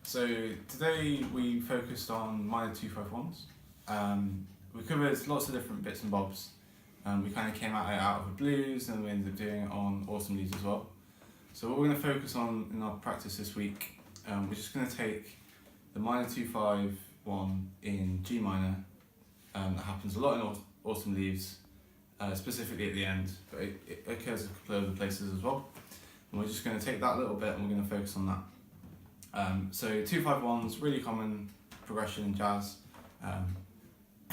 So today we focused on minor 251s. We covered lots of different bits and bobs. We kind of came at it out of the blues and we ended up doing it on awesome leads as well. So what we're going to focus on in our practice this week, we're just going to take the minor 251 in G minor. That happens a lot in awesome leaves, specifically at the end, but it occurs a couple of other places as well. And we're just going to take that little bit and we're going to focus on that. So 251's really common progression in jazz.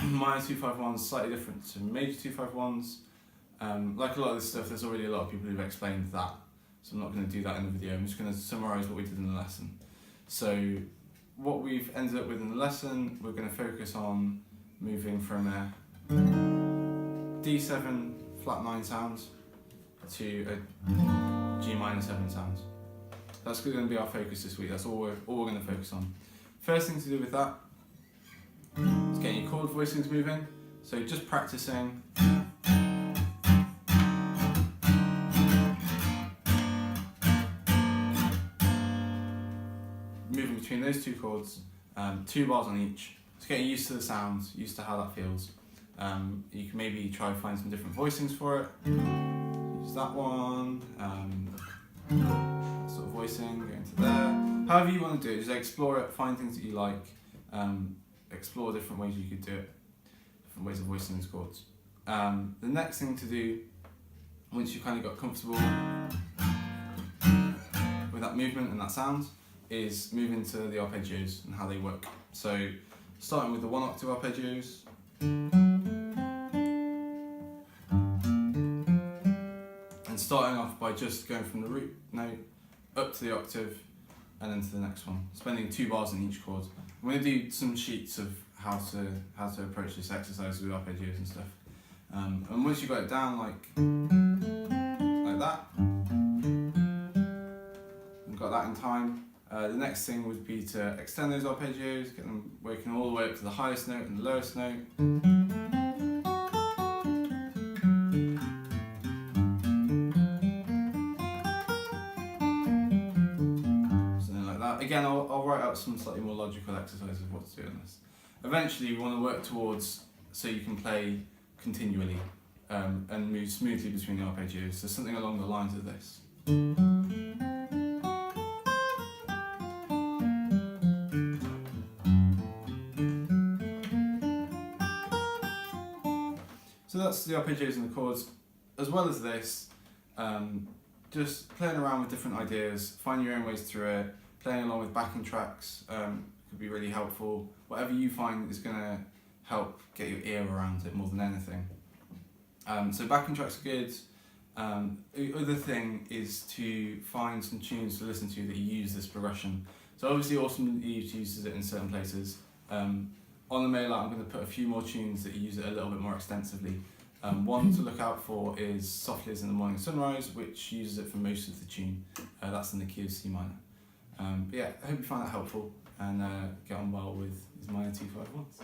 Minor 251's slightly different to major 251's. Like a lot of this stuff, there's already a lot of people who've explained that, so I'm not going to do that in the video. I'm just going to summarise what we did in the lesson. So what we've ended up with in the lesson, we're going to focus on moving from a D7 flat 9 sound to a G minor 7 sound. That's going to be our focus this week. That's all we're going to focus on. First thing to do with that is getting your chord voicings moving. So just practicing. Moving between those two chords, 2 bars on each. So getting used to the sounds, used to how that feels. You can maybe try and find some different voicings for it. Use that one. Sort of voicing, going to there. However you want to do it, just explore it, find things that you like, explore different ways you could do it, different ways of voicing these chords. The next thing to do, once you've kind of got comfortable with that movement and that sound, is move into the arpeggios and how they work. So starting with the 1 octave arpeggios, and starting off by just going from the root note up to the octave and then to the next one, spending 2 bars in each chord. I'm going to do some sheets of how to approach this exercise with arpeggios and stuff. And once you've got it down like that, and got that in time, the next thing would be to extend those arpeggios, get them working all the way up to the highest note and the lowest note. Again, I'll write out some slightly more logical exercises of what to do in this. Eventually, we want to work towards so you can play continually and move smoothly between the arpeggios. So something along the lines of this. So that's the arpeggios and the chords. As well as this, just playing around with different ideas, find your own ways through it. Playing along with backing tracks could be really helpful. Whatever you find is going to help get your ear around it more than anything. So backing tracks are good. The other thing is to find some tunes to listen to that use this progression. So obviously Awesome Leaves uses it in certain places. On the mailer I'm going to put a few more tunes that use it a little bit more extensively. One to look out for is Softly as in the Morning Sunrise, which uses it for most of the tune. That's in the key of C minor. But yeah, I hope you find that helpful and get on well with these minor 251s.